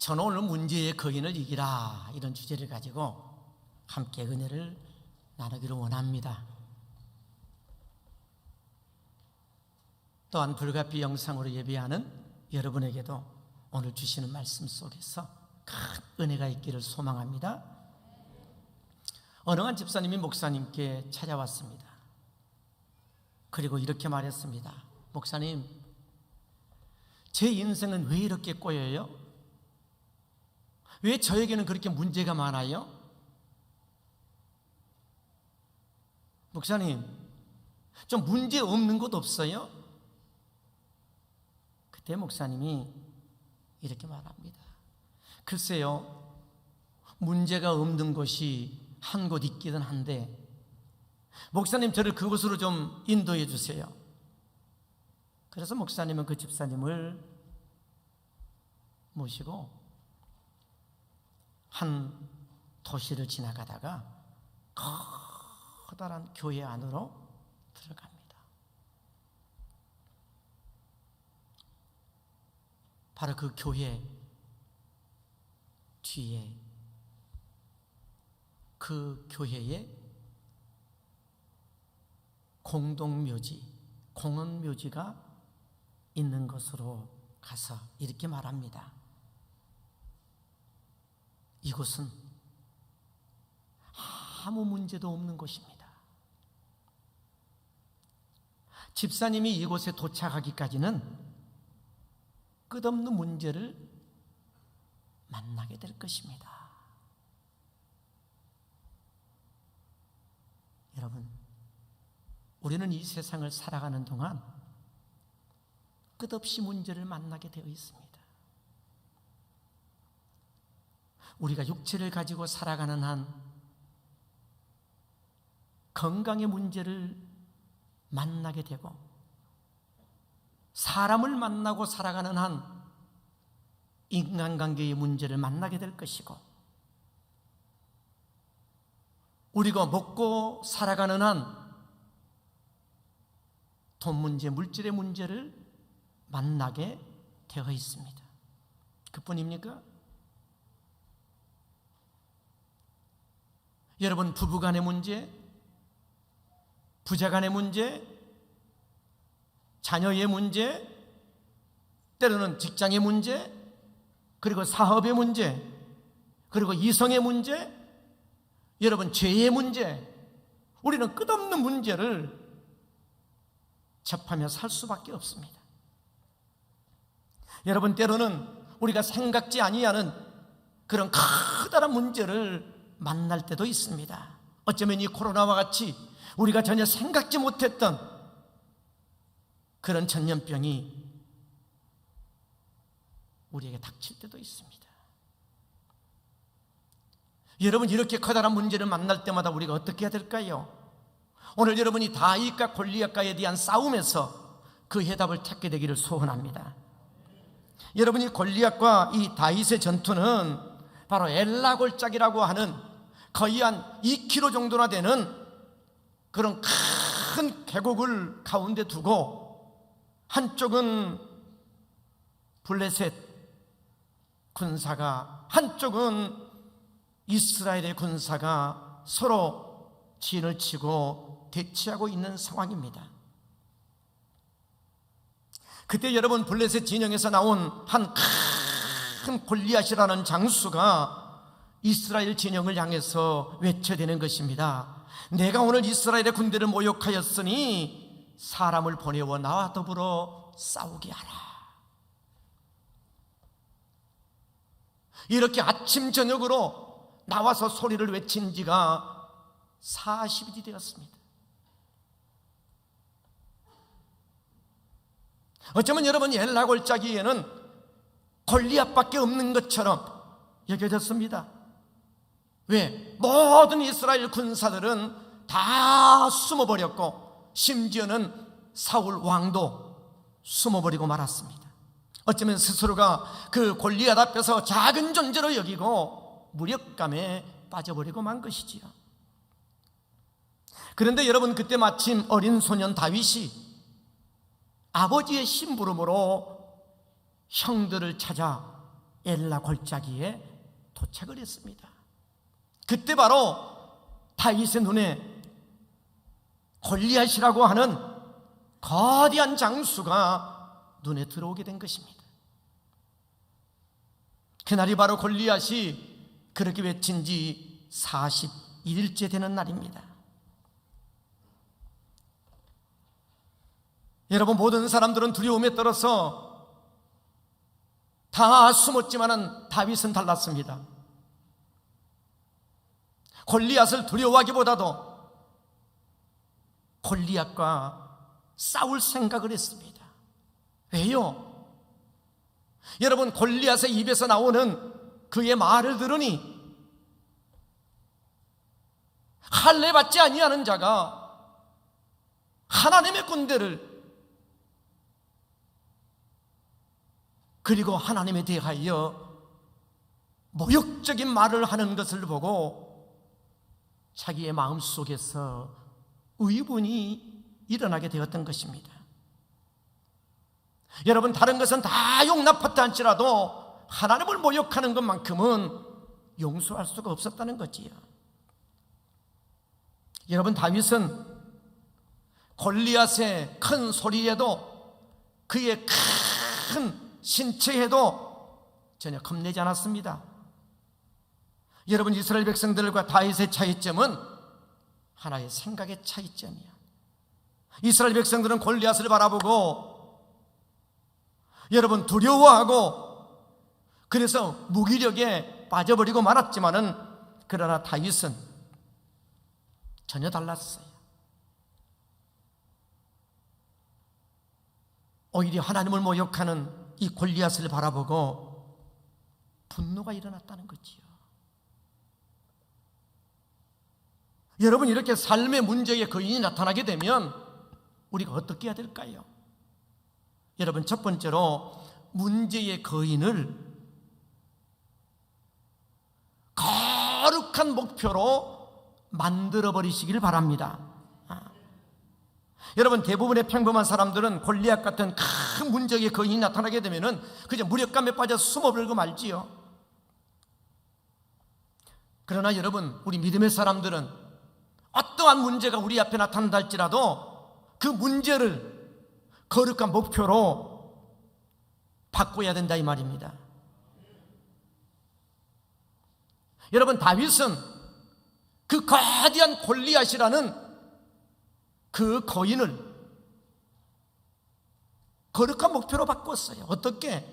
저는 오늘 문제의 거인을 이기라, 이런 주제를 가지고 함께 은혜를 나누기를 원합니다. 또한 불가피 영상으로 예배하는 여러분에게도 오늘 주시는 말씀 속에서 큰 은혜가 있기를 소망합니다. 어느 한 집사님이 목사님께 찾아왔습니다. 그리고 이렇게 말했습니다. 목사님, 제 인생은 왜 이렇게 꼬여요? 왜 저에게는 그렇게 문제가 많아요? 목사님, 좀 문제 없는 곳 없어요? 그때 목사님이 이렇게 말합니다. 글쎄요, 문제가 없는 곳이 한 곳 있기는 한데 목사님, 저를 그곳으로 좀 인도해 주세요. 그래서 목사님은 그 집사님을 모시고 한 도시를 지나가다가 커다란 교회 안으로 들어갑니다. 바로 그 교회 뒤에 그 교회의 공동묘지, 공원묘지가 있는 곳으로 가서 이렇게 말합니다. 이곳은 아무 문제도 없는 곳입니다. 집사님이 이곳에 도착하기까지는 끝없는 문제를 만나게 될 것입니다. 여러분, 우리는 이 세상을 살아가는 동안 끝없이 문제를 만나게 되어 있습니다. 우리가 육체를 가지고 살아가는 한 건강의 문제를 만나게 되고, 사람을 만나고 살아가는 한 인간관계의 문제를 만나게 될 것이고, 우리가 먹고 살아가는 한 돈 문제, 물질의 문제를 만나게 되어 있습니다. 그뿐입니까? 여러분, 부부간의 문제, 부자간의 문제, 자녀의 문제, 때로는 직장의 문제, 그리고 사업의 문제, 그리고 이성의 문제, 여러분, 죄의 문제, 우리는 끝없는 문제를 접하며 살 수밖에 없습니다. 여러분, 때로는 우리가 생각지 아니하는 그런 커다란 문제를 만날 때도 있습니다. 어쩌면 이 코로나와 같이 우리가 전혀 생각지 못했던 그런 전염병이 우리에게 닥칠 때도 있습니다. 여러분, 이렇게 커다란 문제를 만날 때마다 우리가 어떻게 해야 될까요? 오늘 여러분이 다윗과 골리앗과에 대한 싸움에서 그 해답을 찾게 되기를 소원합니다. 여러분이 골리앗과 이 다윗의 전투는 바로 엘라골짜기라고 하는 거의 한 2km 정도나 되는 그런 큰 계곡을 가운데 두고, 한쪽은 블레셋 군사가, 한쪽은 이스라엘의 군사가 서로 진을 치고 대치하고 있는 상황입니다. 그때 여러분, 블레셋 진영에서 나온 한 큰 골리앗이라는 장수가 이스라엘 진영을 향해서 외쳐대는 것입니다. 내가 오늘 이스라엘의 군대를 모욕하였으니 사람을 보내어 나와 더불어 싸우게 하라. 이렇게 아침 저녁으로 나와서 소리를 외친 지가 40일이 되었습니다. 어쩌면 여러분, 엘라골짜기에는 골리앗밖에 없는 것처럼 여겨졌습니다. 왜? 모든 이스라엘 군사들은 다 숨어버렸고, 심지어는 사울 왕도 숨어버리고 말았습니다. 어쩌면 스스로가 그 골리앗 앞에서 작은 존재로 여기고 무력감에 빠져버리고 만 것이지요. 그런데 여러분, 그때 마침 어린 소년 다윗이 아버지의 심부름으로 형들을 찾아 엘라 골짜기에 도착을 했습니다. 그때 바로 다윗의 눈에 골리앗이라고 하는 거대한 장수가 눈에 들어오게 된 것입니다. 그날이 바로 골리앗이 그렇게 외친 지 41일째 되는 날입니다. 여러분, 모든 사람들은 두려움에 떨어서 다 숨었지만은 다윗은 달랐습니다. 골리앗을 두려워하기보다도 골리앗과 싸울 생각을 했습니다. 왜요? 여러분, 골리앗의 입에서 나오는 그의 말을 들으니 할례 받지 아니하는 자가 하나님의 군대를, 그리고 하나님에 대하여 모욕적인 말을 하는 것을 보고 자기의 마음속에서 의분이 일어나게 되었던 것입니다. 여러분, 다른 것은 다 용납하지 않지라도 하나님을 모욕하는 것만큼은 용서할 수가 없었다는 거지요. 여러분, 다윗은 골리앗의 큰 소리에도 그의 큰 신체에도 전혀 겁내지 않았습니다. 여러분, 이스라엘 백성들과 다윗의 차이점은 하나의 생각의 차이점이야. 이스라엘 백성들은 골리앗을 바라보고 여러분 두려워하고 그래서 무기력에 빠져버리고 말았지만은, 그러나 다윗은 전혀 달랐어요. 오히려 하나님을 모욕하는 이 골리앗을 바라보고 분노가 일어났다는 거지요. 여러분, 이렇게 삶의 문제의 거인이 나타나게 되면 우리가 어떻게 해야 될까요? 여러분, 첫 번째로 문제의 거인을 거룩한 목표로 만들어버리시기를 바랍니다. 여러분, 대부분의 평범한 사람들은 골리앗 같은 큰 문제의 거인이 나타나게 되면 그저 무력감에 빠져 숨어버리고 말지요. 그러나 여러분, 우리 믿음의 사람들은 어떠한 문제가 우리 앞에 나타난다 할지라도 그 문제를 거룩한 목표로 바꿔야 된다, 이 말입니다. 여러분, 다윗은 그 거대한 골리앗이라는 그 거인을 거룩한 목표로 바꿨어요. 어떻게?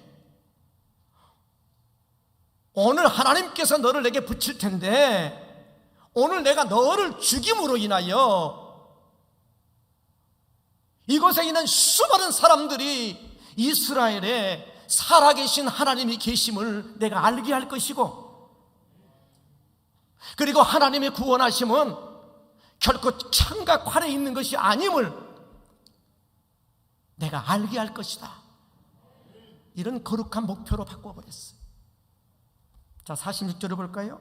오늘 하나님께서 너를 내게 붙일 텐데, 오늘 내가 너를 죽임으로 인하여 이곳에 있는 수많은 사람들이 이스라엘에 살아계신 하나님이 계심을 내가 알게 할 것이고, 그리고 하나님의 구원하심은 결코 창과 칼에 있는 것이 아님을 내가 알게 할 것이다. 이런 거룩한 목표로 바꿔버렸어요. 자, 46절을 볼까요?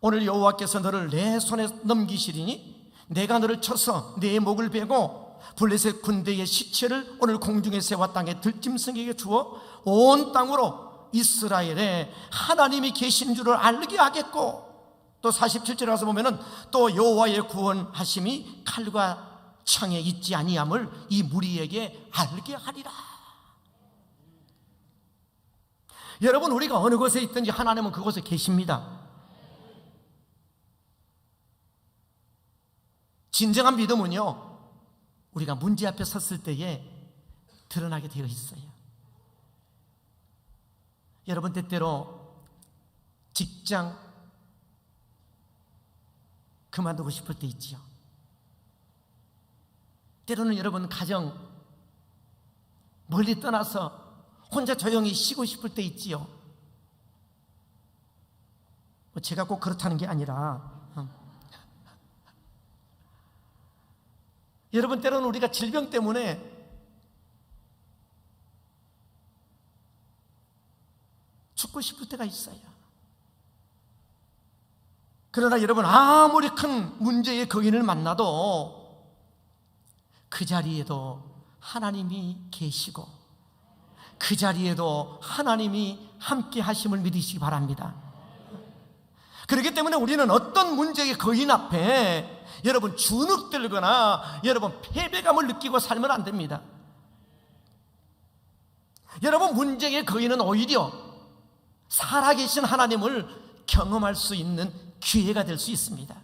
오늘 여호와께서 너를 내 손에 넘기시리니 내가 너를 쳐서 내 목을 베고 블레셋 군대의 시체를 오늘 공중에 세워 땅에 들짐승에게 주어 온 땅으로 이스라엘에 하나님이 계신 줄을 알게 하겠고, 또 47절에 가서 보면은 또 여호와의 구원하심이 칼과 창에 있지 아니함을 이 무리에게 알게 하리라. 여러분, 우리가 어느 곳에 있든지 하나님은 그곳에 계십니다. 진정한 믿음은요, 우리가 문제 앞에 섰을 때에 드러나게 되어 있어요. 여러분, 때때로 직장 그만두고 싶을 때 있지요. 때로는 여러분, 가정 멀리 떠나서 혼자 조용히 쉬고 싶을 때 있지요. 제가 꼭 그렇다는 게 아니라 여러분, 때로는 우리가 질병 때문에 죽고 싶을 때가 있어요. 그러나 여러분, 아무리 큰 문제의 거인을 만나도 그 자리에도 하나님이 계시고 그 자리에도 하나님이 함께 하심을 믿으시기 바랍니다. 그렇기 때문에 우리는 어떤 문제의 거인 앞에 여러분 주눅들거나 여러분 패배감을 느끼고 살면 안 됩니다. 여러분 문제의 거인은 오히려 살아계신 하나님을 경험할 수 있는 기회가 될 수 있습니다.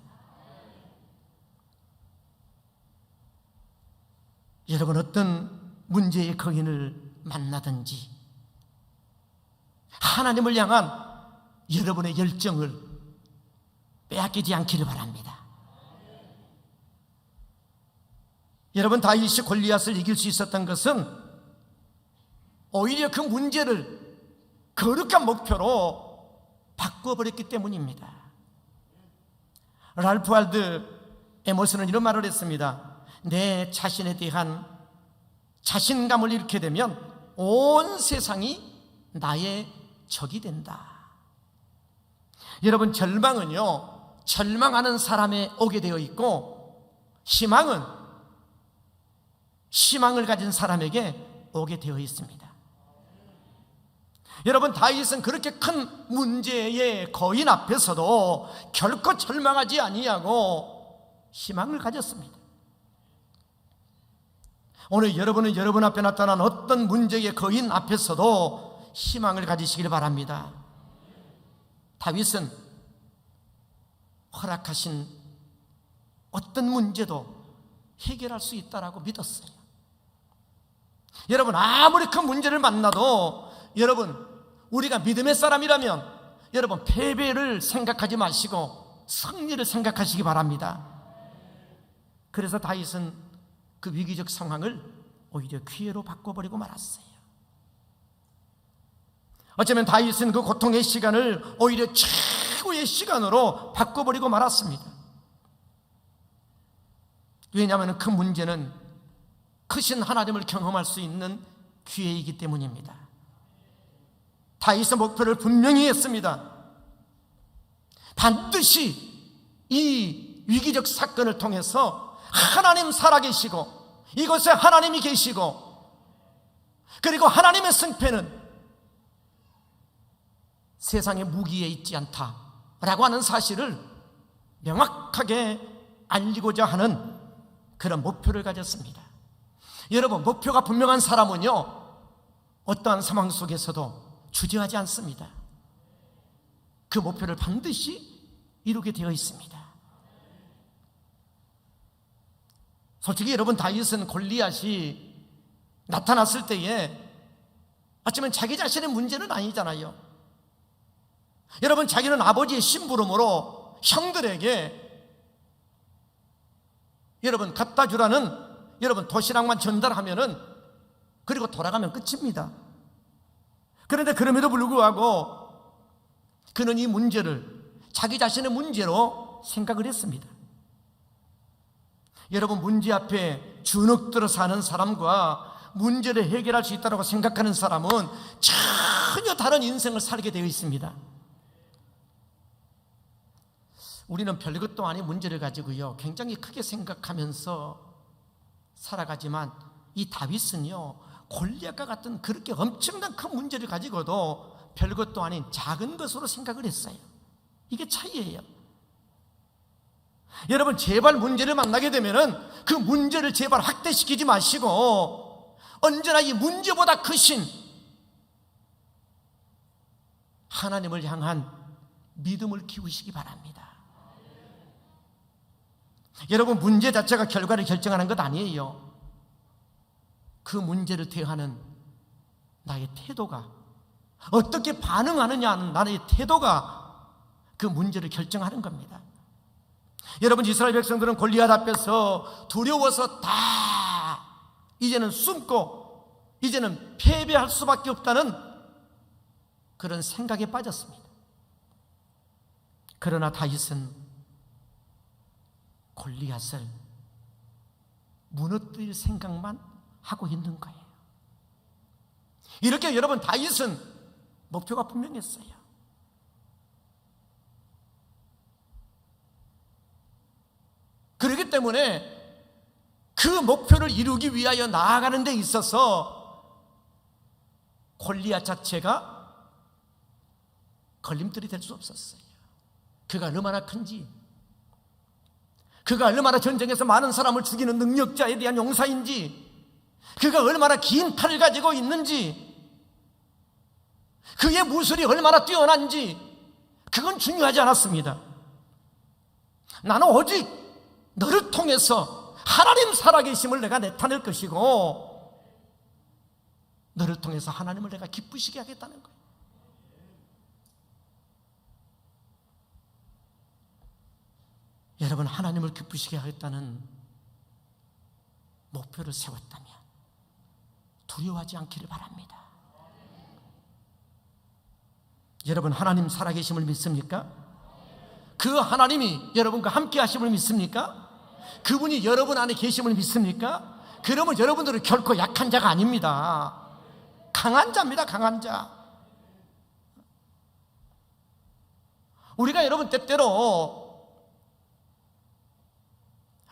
여러분 어떤 문제의 거인을 만나든지 하나님을 향한 여러분의 열정을 빼앗기지 않기를 바랍니다. 여러분 다윗이 골리앗을 이길 수 있었던 것은 오히려 그 문제를 거룩한 목표로 바꿔버렸기 때문입니다. 랄프 waldo 에머슨은 이런 말을 했습니다. 내 자신에 대한 자신감을 잃게 되면 온 세상이 나의 적이 된다. 여러분 절망은요, 절망하는 사람에 오게 되어 있고 희망은 희망을 가진 사람에게 오게 되어 있습니다. 여러분 다윗은 그렇게 큰 문제의 거인 앞에서도 결코 절망하지 아니하고 희망을 가졌습니다. 오늘 여러분은 여러분 앞에 나타난 어떤 문제의 거인 앞에서도 희망을 가지시길 바랍니다. 다윗은 허락하신 어떤 문제도 해결할 수 있다라고 믿었어요. 여러분 아무리 큰 문제를 만나도 여러분 우리가 믿음의 사람이라면 여러분 패배를 생각하지 마시고 승리를 생각하시기 바랍니다. 그래서 다윗은 그 위기적 상황을 오히려 기회로 바꿔버리고 말았어요. 어쩌면 다윗은 그 고통의 시간을 오히려 최고의 시간으로 바꿔버리고 말았습니다. 왜냐하면 그 문제는 크신 하나님을 경험할 수 있는 기회이기 때문입니다. 다윗의 목표를 분명히 했습니다. 반드시 이 위기적 사건을 통해서 하나님 살아계시고 이곳에 하나님이 계시고 그리고 하나님의 승패는 세상의 무기에 있지 않다라고 하는 사실을 명확하게 알리고자 하는 그런 목표를 가졌습니다. 여러분 목표가 분명한 사람은요 어떠한 상황 속에서도 주저하지 않습니다. 그 목표를 반드시 이루게 되어 있습니다. 솔직히 여러분 다윗은 골리앗이 나타났을 때에 어쩌면 자기 자신의 문제는 아니잖아요. 여러분 자기는 아버지의 심부름으로 형들에게 여러분 갖다 주라는 여러분 도시락만 전달하면은 그리고 돌아가면 끝입니다. 그런데 그럼에도 불구하고 그는 이 문제를 자기 자신의 문제로 생각을 했습니다. 여러분 문제 앞에 주눅들어 사는 사람과 문제를 해결할 수 있다고 생각하는 사람은 전혀 다른 인생을 살게 되어 있습니다. 우리는 별것도 아닌 문제를 가지고요 굉장히 크게 생각하면서 살아가지만 이 다윗은요 골리앗과 같은 그렇게 엄청난 큰 문제를 가지고도 별것도 아닌 작은 것으로 생각을 했어요. 이게 차이예요. 여러분 제발 문제를 만나게 되면은 그 문제를 제발 확대시키지 마시고 언제나 이 문제보다 크신 하나님을 향한 믿음을 키우시기 바랍니다. 여러분 문제 자체가 결과를 결정하는 것 아니에요. 그 문제를 대하는 나의 태도가 어떻게 반응하느냐 하는 나의 태도가 그 문제를 결정하는 겁니다. 여러분 이스라엘 백성들은 골리앗 앞에서 두려워서 다 이제는 숨고 이제는 패배할 수밖에 없다는 그런 생각에 빠졌습니다. 그러나 다윗은 골리앗을 무너뜨릴 생각만 하고 있는 거예요. 이렇게 여러분 다윗은 목표가 분명했어요. 그렇기 때문에 그 목표를 이루기 위하여 나아가는 데 있어서 골리앗 자체가 걸림돌이 될 수 없었어요. 그가 얼마나 큰지, 그가 얼마나 전쟁에서 많은 사람을 죽이는 능력자에 대한 용사인지, 그가 얼마나 긴 팔을 가지고 있는지, 그의 무술이 얼마나 뛰어난지, 그건 중요하지 않았습니다. 나는 오직 너를 통해서 하나님 살아계심을 내가 나타낼 것이고, 너를 통해서 하나님을 내가 기쁘시게 하겠다는 거예요. 여러분, 하나님을 기쁘시게 하겠다는 목표를 세웠다면 두려워하지 않기를 바랍니다. 여러분, 하나님 살아계심을 믿습니까? 그 하나님이 여러분과 함께 하심을 믿습니까? 그분이 여러분 안에 계심을 믿습니까? 그러면 여러분들은 결코 약한 자가 아닙니다. 강한 자입니다. 강한 자. 우리가 여러분 때때로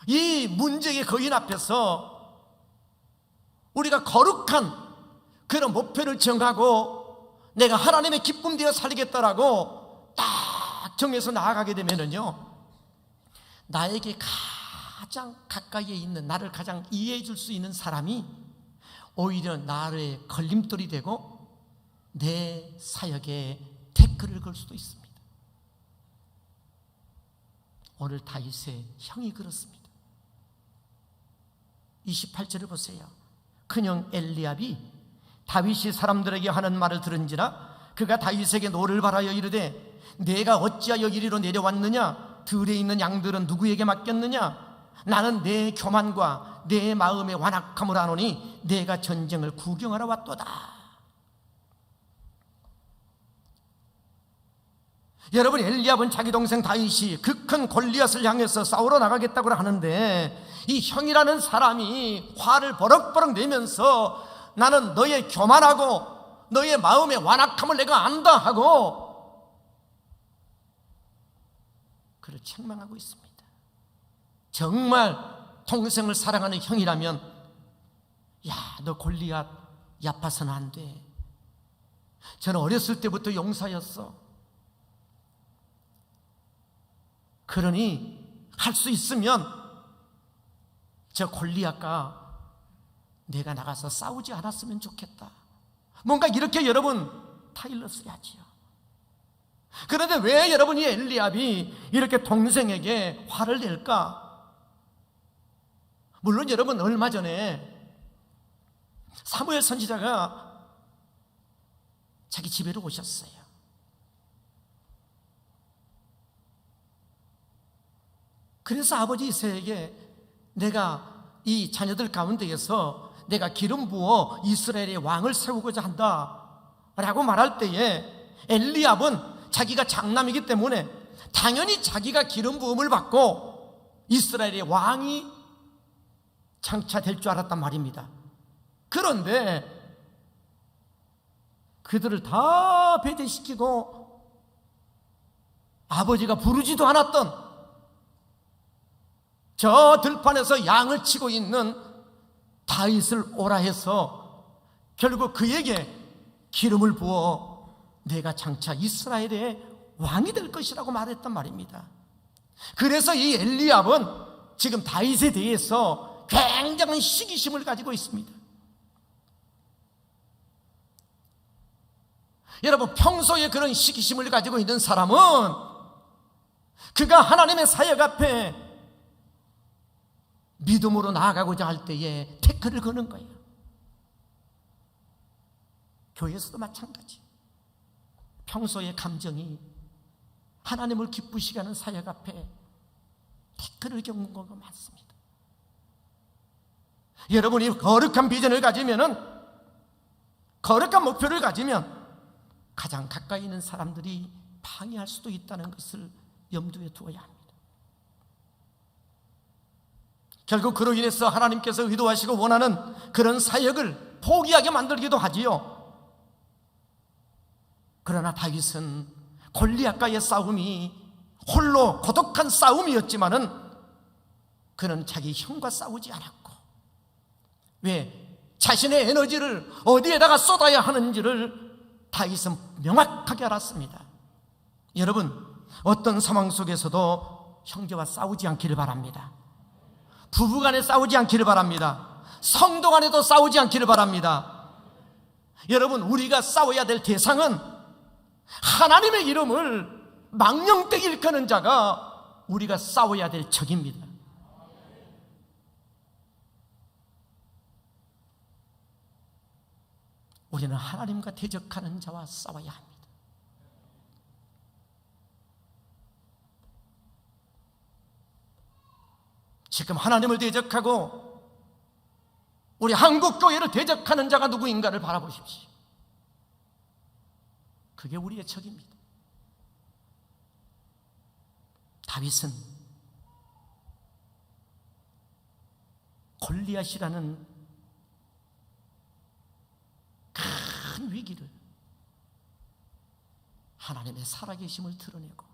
이 문제의 거인 앞에서 우리가 거룩한 그런 목표를 정하고 내가 하나님의 기쁨 되어 살리겠다라고 딱 정해서 나아가게 되면은요, 나에게 가장 가까이에 있는, 나를 가장 이해해 줄 수 있는 사람이 오히려 나의 걸림돌이 되고 내 사역에 태클을 걸 수도 있습니다. 오늘 다윗의 형이 그렇습니다. 28절을 보세요. 큰형 엘리압이 다윗이 사람들에게 하는 말을 들은지라 그가 다윗에게 노를 바라여 이르되 내가 어찌하여 이리로 내려왔느냐? 들에 있는 양들은 누구에게 맡겼느냐? 나는 내 교만과 내 마음의 완악함을 아노니 내가 전쟁을 구경하러 왔도다. 여러분, 엘리압은 자기 동생 다윗이 그 큰 골리앗을 향해서 싸우러 나가겠다고 하는데 이 형이라는 사람이 화를 버럭버럭 내면서 나는 너의 교만하고 너의 마음의 완악함을 내가 안다 하고 그를 책망하고 있습니다. 정말 동생을 사랑하는 형이라면 야, 너 골리앗 얕아서는 안 돼. 저는 어렸을 때부터 용사였어. 그러니 할 수 있으면 저 골리앗과 내가 나가서 싸우지 않았으면 좋겠다. 뭔가 이렇게 여러분 타일렀어야지요. 그런데 왜 여러분이 엘리압이 이렇게 동생에게 화를 낼까? 물론 여러분, 얼마 전에 사무엘 선지자가 자기 집에로 오셨어요. 그래서 아버지 이새에게 내가 이 자녀들 가운데에서 내가 기름 부어 이스라엘의 왕을 세우고자 한다 라고 말할 때에 엘리압은 자기가 장남이기 때문에 당연히 자기가 기름 부음을 받고 이스라엘의 왕이 장차될 줄 알았단 말입니다. 그런데 그들을 다 배제시키고 아버지가 부르지도 않았던 저 들판에서 양을 치고 있는 다윗을 오라 해서 결국 그에게 기름을 부어 내가 장차 이스라엘의 왕이 될 것이라고 말했단 말입니다. 그래서 이 엘리압은 지금 다윗에 대해서 굉장한 시기심을 가지고 있습니다. 여러분, 평소에 그런 시기심을 가지고 있는 사람은 그가 하나님의 사역 앞에 믿음으로 나아가고자 할 때에 태클을 거는 거예요. 교회에서도 마찬가지. 평소의 감정이 하나님을 기쁘시게 하는 사역 앞에 태클을 겪는 거가 많습니다. 여러분이 거룩한 비전을 가지면은, 거룩한 목표를 가지면 가장 가까이 있는 사람들이 방해할 수도 있다는 것을 염두에 두어야 합니다. 결국 그로 인해서 하나님께서 의도하시고 원하는 그런 사역을 포기하게 만들기도 하지요. 그러나 다윗은 골리앗과의 싸움이 홀로 고독한 싸움이었지만은 그는 자기 형과 싸우지 않았고, 왜? 자신의 에너지를 어디에다가 쏟아야 하는지를 다윗은 명확하게 알았습니다. 여러분, 어떤 상황 속에서도 형제와 싸우지 않기를 바랍니다. 부부간에 싸우지 않기를 바랍니다. 성도 간에도 싸우지 않기를 바랍니다. 여러분, 우리가 싸워야 될 대상은 하나님의 이름을 망령되게 일컫는 자가 우리가 싸워야 될 적입니다. 우리는 하나님과 대적하는 자와 싸워야 합니다. 지금 하나님을 대적하고 우리 한국교회를 대적하는 자가 누구인가를 바라보십시오. 그게 우리의 적입니다. 다윗은 골리앗이라는 큰 위기를 하나님의 살아계심을 드러내고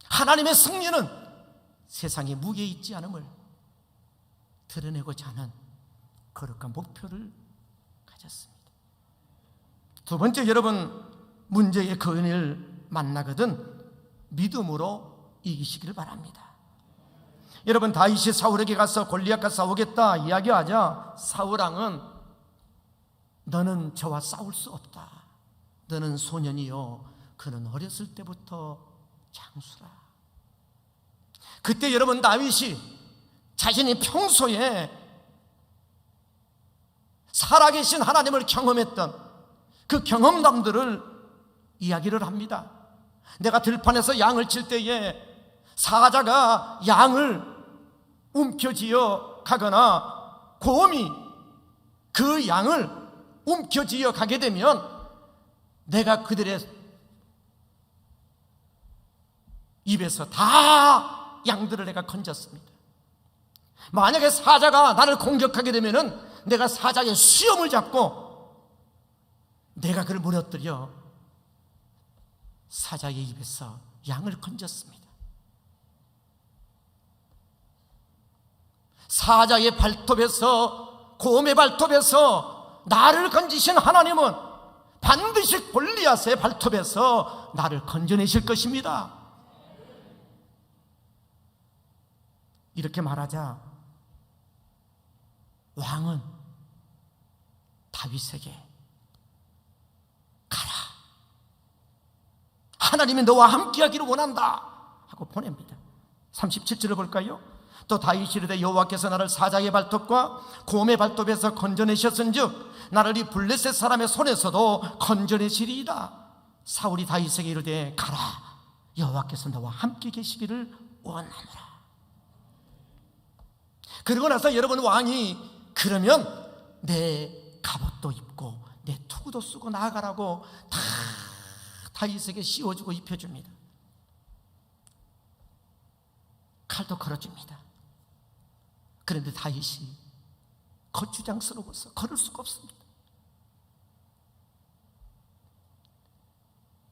하나님의 승리는 세상에 무게 있지 않음을 드러내고자 하는 거룩한 목표를 가졌습니다. 두 번째, 여러분, 문제의 근원을 만나거든 믿음으로 이기시기를 바랍니다. 여러분, 다윗이 사울에게 가서 골리앗과 싸우겠다 이야기하자 사울왕은 너는 저와 싸울 수 없다. 너는 소년이요 그는 어렸을 때부터 장수라. 그때 여러분, 다윗이 자신이 평소에 살아계신 하나님을 경험했던 그 경험담들을 이야기를 합니다. 내가 들판에서 양을 칠 때에 사자가 양을 움켜쥐어 가거나 곰이 그 양을 움켜쥐어 가게 되면 내가 그들의 입에서 다 양들을 내가 건졌습니다. 만약에 사자가 나를 공격하게 되면은 내가 사자의 수염을 잡고 내가 그를 무너뜨려 사자의 입에서 양을 건졌습니다. 사자의 발톱에서, 곰의 발톱에서 나를 건지신 하나님은 반드시 골리앗의 발톱에서 나를 건져내실 것입니다. 이렇게 말하자 왕은 다윗에게 가라, 하나님이 너와 함께하기를 원한다 하고 보냅니다. 37절을 볼까요? 또 다윗이 이르되 여호와께서 나를 사자의 발톱과 곰의 발톱에서 건져내셨은즉 나를 이 블레셋 사람의 손에서도 건져내시리이다. 사울이 다윗에게 이르되 가라, 여호와께서 너와 함께 계시기를 원하노라. 그러고 나서 여러분, 왕이 그러면 내 갑옷도 입고 내 투구도 쓰고 나아가라고 다 다윗에게 씌워주고 입혀줍니다. 칼도 걸어줍니다. 그런데 다윗이 거추장스러워서 걸을 수가 없습니다.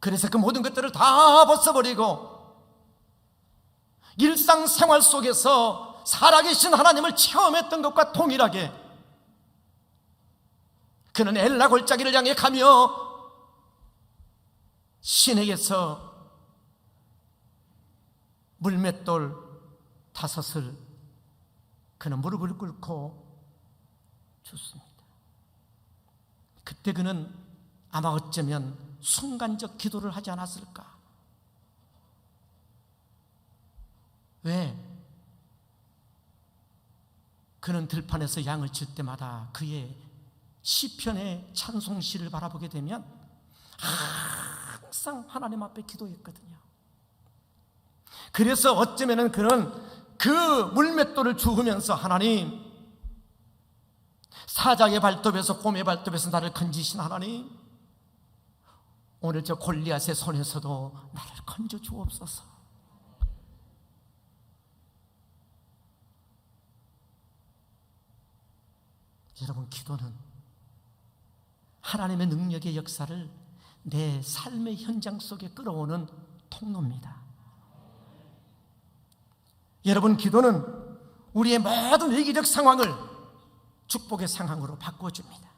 그래서 그 모든 것들을 다 벗어버리고 일상생활 속에서 살아계신 하나님을 체험했던 것과 동일하게 그는 엘라 골짜기를 향해 가며 신에게서 물맷돌 5을 그는 무릎을 꿇고 줬습니다. 그때 그는 아마 어쩌면 순간적 기도를 하지 않았을까? 왜? 그는 들판에서 양을 칠 때마다 그의 시편의 찬송시를 바라보게 되면 항상 하나님 앞에 기도했거든요. 그래서 어쩌면 그는 그 물맷돌을 주우면서 하나님, 사자의 발톱에서 곰의 발톱에서 나를 건지신 하나님, 오늘 저 골리앗의 손에서도 나를 건져 주옵소서. 여러분, 기도는 하나님의 능력의 역사를 내 삶의 현장 속에 끌어오는 통로입니다. 여러분, 기도는 우리의 모든 위기적 상황을 축복의 상황으로 바꿔줍니다.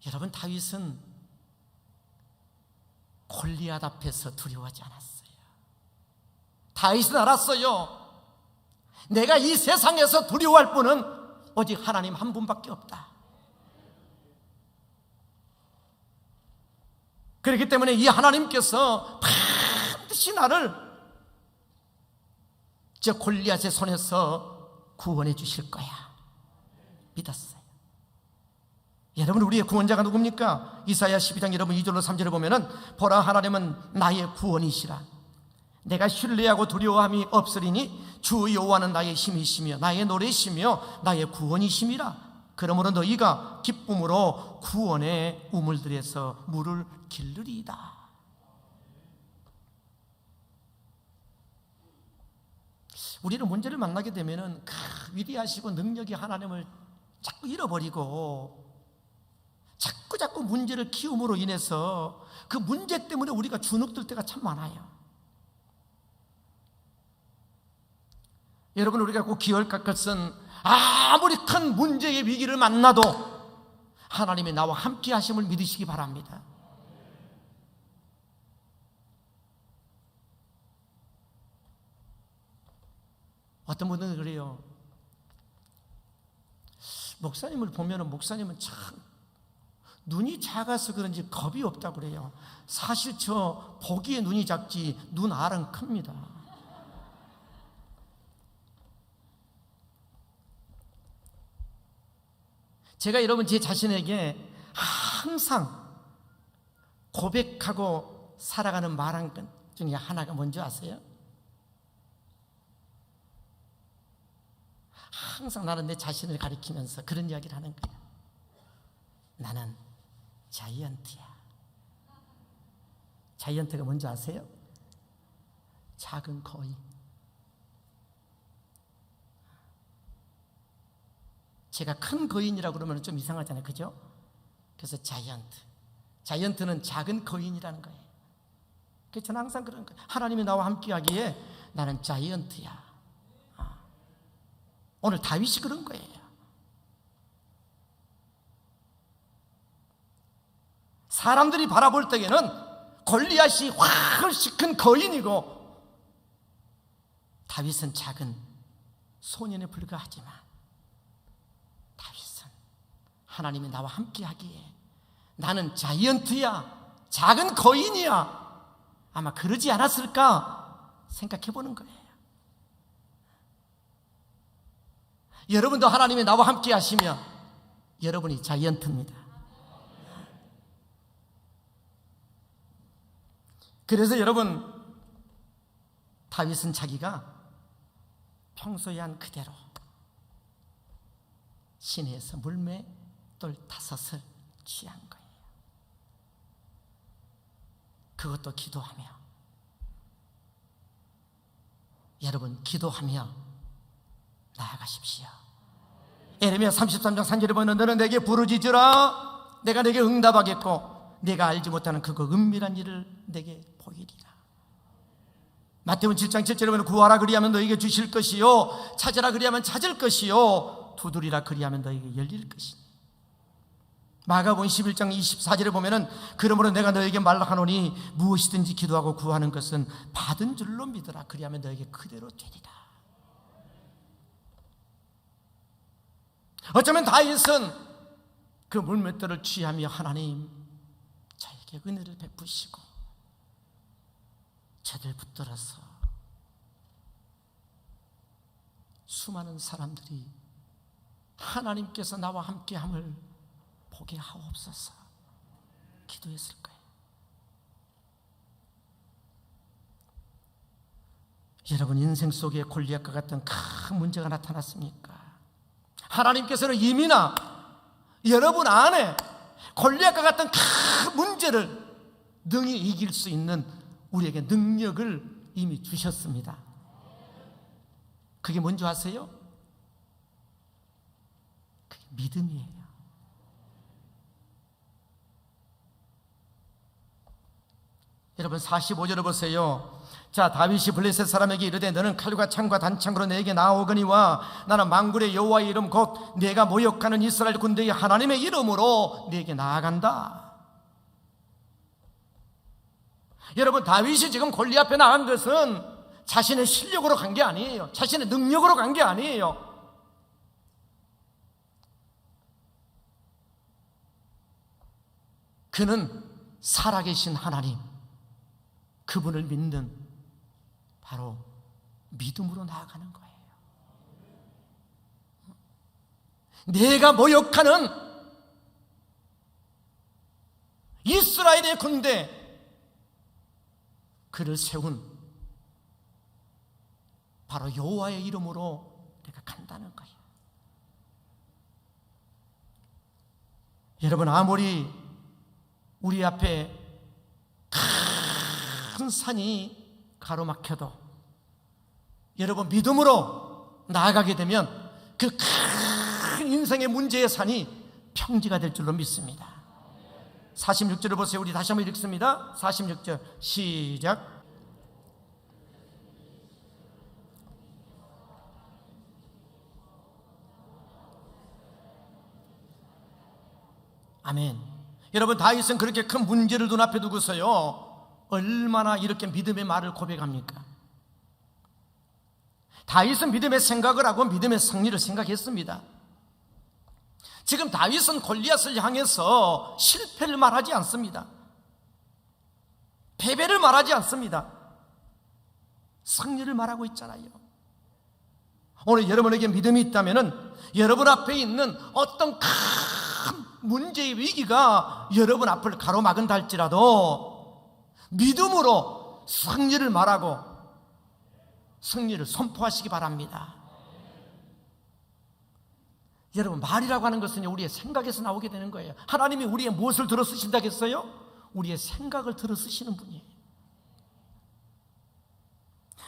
여러분, 다윗은 골리앗 앞에서 두려워하지 않았어요. 다윗은 알았어요. 내가 이 세상에서 두려워할 분은 오직 하나님 한 분밖에 없다. 그렇기 때문에 이 하나님께서 반드시 나를 저 골리앗의 손에서 구원해 주실 거야 믿었어요. 여러분, 우리의 구원자가 누굽니까? 이사야 12장 여러분 2절로 3절을 보면은 보라, 하나님은 나의 구원이시라. 내가 신뢰하고 두려워함이 없으리니 주 여호와는 나의 힘이시며 나의 노래시며 나의 구원이심이라. 그러므로 너희가 기쁨으로 구원의 우물들에서 물을 길르리이다. 우리는 문제를 만나게 되면은 위대하시고 능력이 하나님을 자꾸 잃어버리고 자꾸 문제를 키움으로 인해서 그 문제 때문에 우리가 주눅들 때가 참 많아요. 여러분, 우리가 꼭 기억할 것은 아무리 큰 문제의 위기를 만나도 하나님이 나와 함께 하심을 믿으시기 바랍니다. 어떤 분들은 그래요. 목사님을 보면 목사님은 참 눈이 작아서 그런지 겁이 없다고 그래요. 사실 저 보기에 눈이 작지 눈 알은 큽니다. 제가 여러분 제 자신에게 항상 고백하고 살아가는 말 중에 하나가 뭔지 아세요? 항상 나는 내 자신을 가리키면서 그런 이야기를 하는 거예요. 나는 자이언트야. 자이언트가 뭔지 아세요? 작은 거인. 제가 큰 거인이라고 그러면 좀 이상하잖아요, 그죠? 그래서 자이언트는 작은 거인이라는 거예요. 그래서 저는 항상 그런 거예요. 하나님이 나와 함께 하기에 나는 자이언트야. 오늘 다윗이 그런 거예요. 사람들이 바라볼 때에는 골리앗이 훨씬 큰 거인이고 다윗은 작은 소년에 불과하지만 다윗은 하나님이 나와 함께 하기에 나는 자이언트야, 작은 거인이야, 아마 그러지 않았을까 생각해 보는 거예요. 여러분도 하나님이 나와 함께 하시면 여러분이 자이언트입니다. 그래서 여러분, 다윗은 자기가 평소에 한 그대로 시내에서 물매 똘 5을 취한 거예요. 그것도 기도하며. 여러분, 기도하며 나아가십시오. 에레미야 33장 3절에 보면 너는 내게 부르짖으라 내가 내게 응답하겠고 내가 알지 못하는 그거 은밀한 일을 내게 보이리라. 마태복음 7장 7절에 보면 구하라 그리하면 너에게 주실 것이요 찾으라 그리하면 찾을 것이요 두드리라 그리하면 너에게 열릴 것이니. 마가복음 11장 24절에 보면은 그러므로 내가 너에게 말하노니 무엇이든지 기도하고 구하는 것은 받은 줄로 믿으라 그리하면 너에게 그대로 되리라. 어쩌면 다윗은 그 물맷돌을 취하며 하나님 저에게 은혜를 베푸시고 저들 붙들어서 수많은 사람들이 하나님께서 나와 함께함을 보게 하옵소서 기도했을 거예요. 여러분, 인생 속에 골리앗과 같은 큰 문제가 나타났습니까? 하나님께서는 이미나 여러분 안에 골리앗과 같은 큰 문제를 능히 이길 수 있는 우리에게 능력을 이미 주셨습니다. 그게 뭔지 아세요? 그게 믿음이에요. 여러분 45절을 보세요. 자, 다윗이 블레셋 사람에게 이르되 너는 칼과 창과 단창으로 내게 나오거니와 나는 만군의 여호와의 이름 곧 내가 모욕하는 이스라엘 군대의 하나님의 이름으로 내게 나아간다. 여러분, 다윗이 지금 골리앗 앞에 나간 것은 자신의 실력으로 간 게 아니에요. 자신의 능력으로 간 게 아니에요. 그는 살아계신 하나님, 그분을 믿는 바로 믿음으로 나아가는 거예요. 내가 모욕하는 이스라엘의 군대, 그를 세운 바로 여호와의 이름으로 내가 간다는 거예요. 여러분, 아무리 우리 앞에 큰 산이 가로막혀도 여러분, 믿음으로 나아가게 되면 그 큰 인생의 문제의 산이 평지가 될 줄로 믿습니다. 46절을 보세요. 우리 다시 한번 읽습니다. 46절 시작. 아멘. 여러분, 다윗은 그렇게 큰 문제를 눈앞에 두고서요 얼마나 이렇게 믿음의 말을 고백합니까? 다윗은 믿음의 생각을 하고 믿음의 승리를 생각했습니다. 지금 다윗은 골리앗을 향해서 실패를 말하지 않습니다. 패배를 말하지 않습니다. 승리를 말하고 있잖아요. 오늘 여러분에게 믿음이 있다면 여러분 앞에 있는 어떤 큰 문제의 위기가 여러분 앞을 가로막은다 할지라도 믿음으로 승리를 말하고 승리를 선포하시기 바랍니다. 여러분, 말이라고 하는 것은 우리의 생각에서 나오게 되는 거예요. 하나님이 우리의 무엇을 들어 쓰신다고 했어요? 우리의 생각을 들어 쓰시는 분이에요.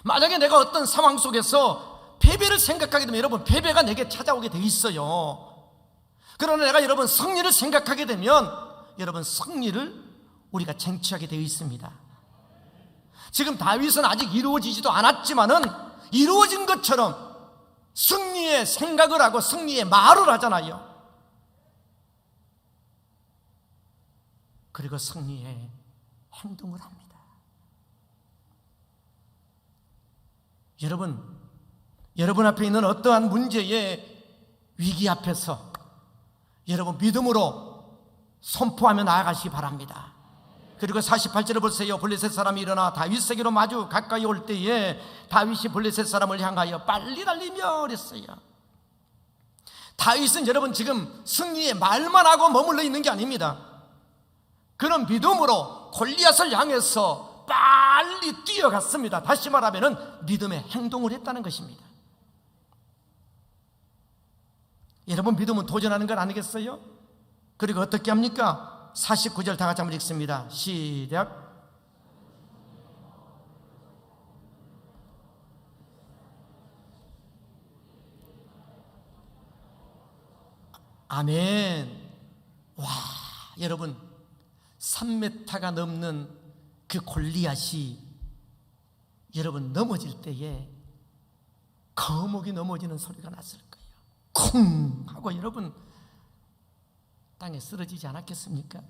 만약에 내가 어떤 상황 속에서 패배를 생각하게 되면 여러분, 패배가 내게 찾아오게 돼 있어요. 그러나 내가 여러분 승리를 생각하게 되면 여러분 승리를 우리가 쟁취하게 되어 있습니다. 지금 다윗은 아직 이루어지지도 않았지만은 이루어진 것처럼 승리의 생각을 하고 승리의 말을 하잖아요. 그리고 승리의 행동을 합니다. 여러분 앞에 있는 어떠한 문제의 위기 앞에서 여러분 믿음으로 선포하며 나아가시기 바랍니다. 그리고 48절을 보세요. 블레셋 사람이 일어나 다윗에게로 마주 가까이 올 때에 다윗이 블레셋 사람을 향하여 빨리 달리며 그랬어요. 다윗은 여러분 지금 승리의 말만 하고 머물러 있는 게 아닙니다. 그는 믿음으로 골리앗을 향해서 빨리 뛰어갔습니다. 다시 말하면 믿음의 행동을 했다는 것입니다. 여러분, 믿음은 도전하는 건 아니겠어요? 그리고 어떻게 합니까? 49절 다 같이 한번 읽습니다. 시작. 아멘. 와, 여러분 3m가 넘는 그 골리앗이 여러분 넘어질 때에 거목이 넘어지는 소리가 났을 거예요. 쿵 하고 여러분 땅에 쓰러지지 않았겠습니까?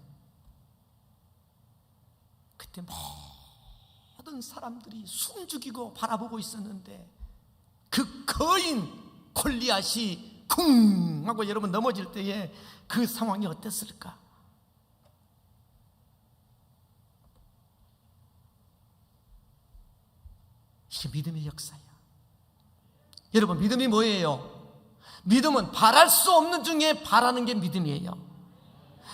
그때 모든 사람들이 숨죽이고 바라보고 있었는데 그 거인 골리앗이 쿵 하고 여러분 넘어질 때에 그 상황이 어땠을까? 이게 믿음의 역사예요. 여러분, 믿음이 뭐예요? 믿음은 바랄 수 없는 중에 바라는 게 믿음이에요.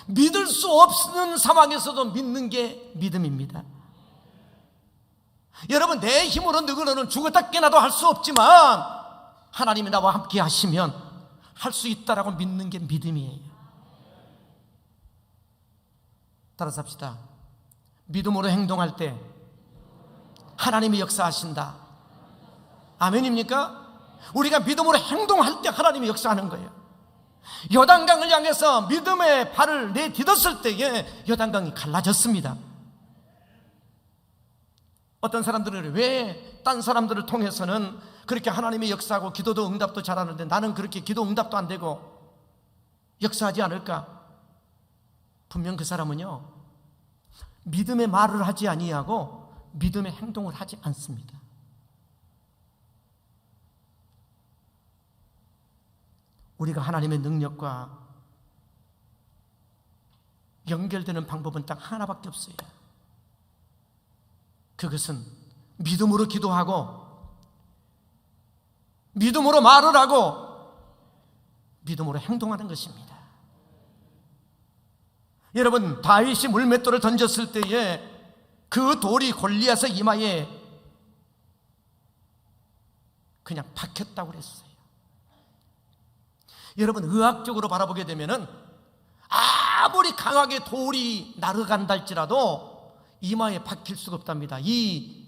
믿을 수 없는 상황에서도 믿는 게 믿음입니다. 여러분, 내 힘으로 누구는 죽었다 깨나도 할 수 없지만 하나님이 나와 함께 하시면 할 수 있다라고 믿는 게 믿음이에요. 따라서 합시다. 믿음으로 행동할 때 하나님이 역사하신다. 아멘입니까? 우리가 믿음으로 행동할 때 하나님이 역사하는 거예요. 요단강을 향해서 믿음의 발을 내딛었을 때에 요단강이 갈라졌습니다. 어떤 사람들은 왜 딴 사람들을 통해서는 그렇게 하나님의 역사하고 기도도 응답도 잘하는데 나는 그렇게 기도 응답도 안 되고 역사하지 않을까? 분명 그 사람은요, 믿음의 말을 하지 아니하고 믿음의 행동을 하지 않습니다. 우리가 하나님의 능력과 연결되는 방법은 딱 하나밖에 없어요. 그것은 믿음으로 기도하고 믿음으로 말을 하고 믿음으로 행동하는 것입니다. 여러분, 다윗이 물맷돌을 던졌을 때에 그 돌이 골리앗의 이마에 그냥 박혔다고 그랬어요. 여러분, 의학적으로 바라보게 되면은 아무리 강하게 돌이 날아간다 할지라도 이마에 박힐 수가 없답니다. 이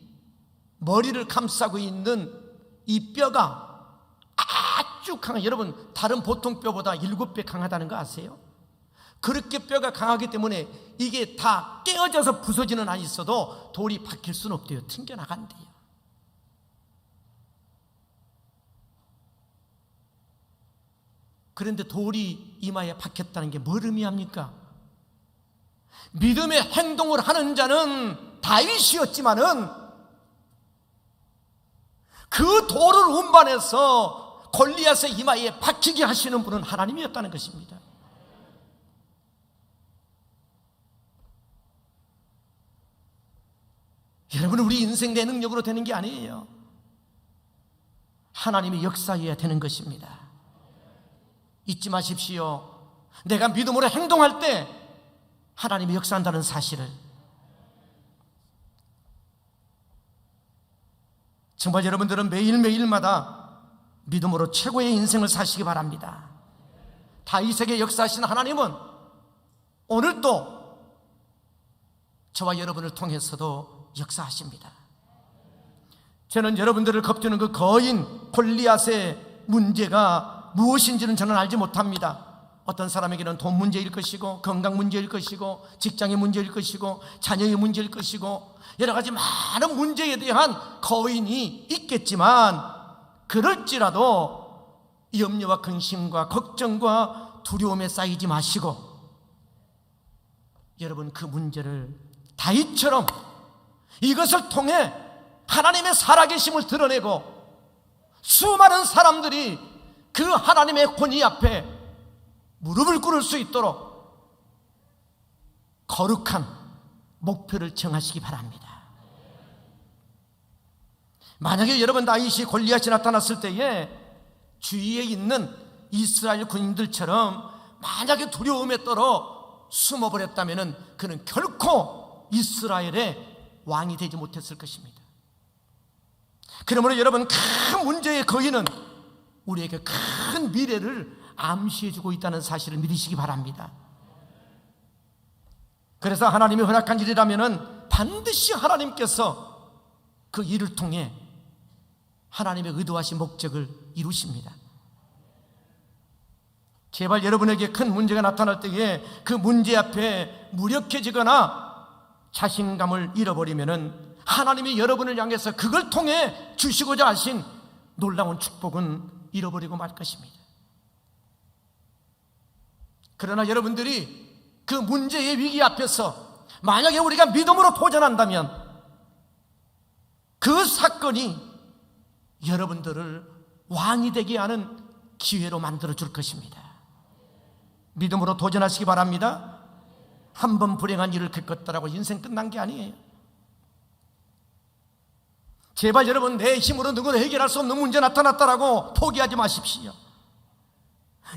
머리를 감싸고 있는 이 뼈가 아주 강한, 여러분 다른 보통 뼈보다 7배 강하다는 거 아세요? 그렇게 뼈가 강하기 때문에 이게 다 깨어져서 부서지는 안 있어도 돌이 박힐 수는 없대요. 튕겨나간대요. 그런데 돌이 이마에 박혔다는 게 뭘 의미합니까? 믿음의 행동을 하는 자는 다윗이었지만은 그 돌을 운반해서 골리앗의 이마에 박히게 하시는 분은 하나님이었다는 것입니다. 여러분, 우리 인생 내 능력으로 되는 게 아니에요. 하나님의 역사여야 되는 것입니다. 잊지 마십시오. 내가 믿음으로 행동할 때 하나님이 역사한다는 사실을. 정말 여러분들은 매일매일마다 믿음으로 최고의 인생을 사시기 바랍니다. 다윗에게 역사하신 하나님은 오늘도 저와 여러분을 통해서도 역사하십니다. 저는 여러분들을 겁주는 그 거인 골리앗의 문제가 무엇인지는 저는 알지 못합니다. 어떤 사람에게는 돈 문제일 것이고, 건강 문제일 것이고, 직장의 문제일 것이고, 자녀의 문제일 것이고, 여러 가지 많은 문제에 대한 거인이 있겠지만, 그럴지라도 염려와 근심과 걱정과 두려움에 쌓이지 마시고, 여러분 그 문제를 다윗처럼 이것을 통해 하나님의 살아계심을 드러내고 수많은 사람들이 그 하나님의 권위 앞에 무릎을 꿇을 수 있도록 거룩한 목표를 정하시기 바랍니다. 만약에 여러분 다윗이 골리앗이 나타났을 때에 주위에 있는 이스라엘 군인들처럼 만약에 두려움에 떨어 숨어버렸다면 그는 결코 이스라엘의 왕이 되지 못했을 것입니다. 그러므로 여러분, 큰 문제의 거인은 우리에게 큰 미래를 암시해주고 있다는 사실을 믿으시기 바랍니다. 그래서 하나님이 허락한 일이라면 반드시 하나님께서 그 일을 통해 하나님의 의도하신 목적을 이루십니다. 제발 여러분에게 큰 문제가 나타날 때에 그 문제 앞에 무력해지거나 자신감을 잃어버리면은 하나님이 여러분을 향해서 그걸 통해 주시고자 하신 놀라운 축복은 잃어버리고 말 것입니다. 그러나 여러분들이 그 문제의 위기 앞에서 만약에 우리가 믿음으로 도전한다면 그 사건이 여러분들을 왕이 되게 하는 기회로 만들어 줄 것입니다. 믿음으로 도전하시기 바랍니다. 한 번 불행한 일을 겪었다라고 인생 끝난 게 아니에요. 제발 여러분, 내 힘으로 누구나 해결할 수 없는 문제 나타났다라고 포기하지 마십시오.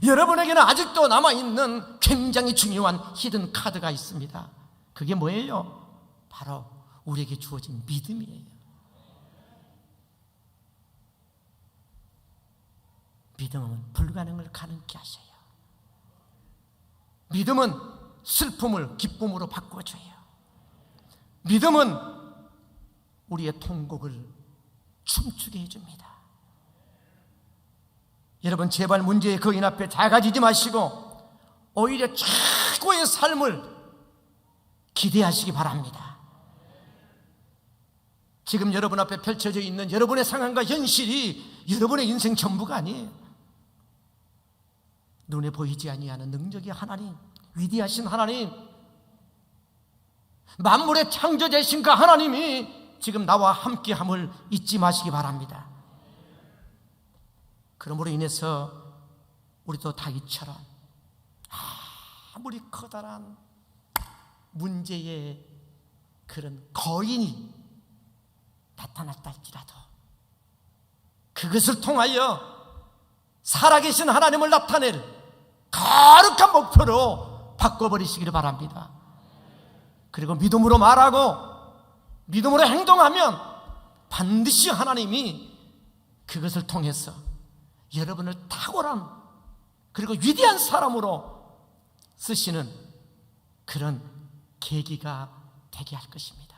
여러분에게는 아직도 남아있는 굉장히 중요한 히든 카드가 있습니다. 그게 뭐예요? 바로 우리에게 주어진 믿음이에요. 믿음은 불가능을 가능케 하셔요. 믿음은 슬픔을 기쁨으로 바꿔줘요. 믿음은 우리의 통곡을 춤추게 해줍니다. 여러분, 제발 문제의 거인 앞에 작아지지 마시고 오히려 최고의 삶을 기대하시기 바랍니다. 지금 여러분 앞에 펼쳐져 있는 여러분의 상황과 현실이 여러분의 인생 전부가 아니에요. 눈에 보이지 아니하는 능력의 하나님, 위대하신 하나님, 만물의 창조자이신 그 하나님이 지금 나와 함께함을 잊지 마시기 바랍니다. 그러므로 인해서 우리도 다윗처럼 아무리 커다란 문제의 그런 거인이 나타났다 할지라도 그것을 통하여 살아계신 하나님을 나타낼 거룩한 목표로 바꿔버리시기를 바랍니다. 그리고 믿음으로 말하고 믿음으로 행동하면 반드시 하나님이 그것을 통해서 여러분을 탁월한 그리고 위대한 사람으로 쓰시는 그런 계기가 되게 할 것입니다.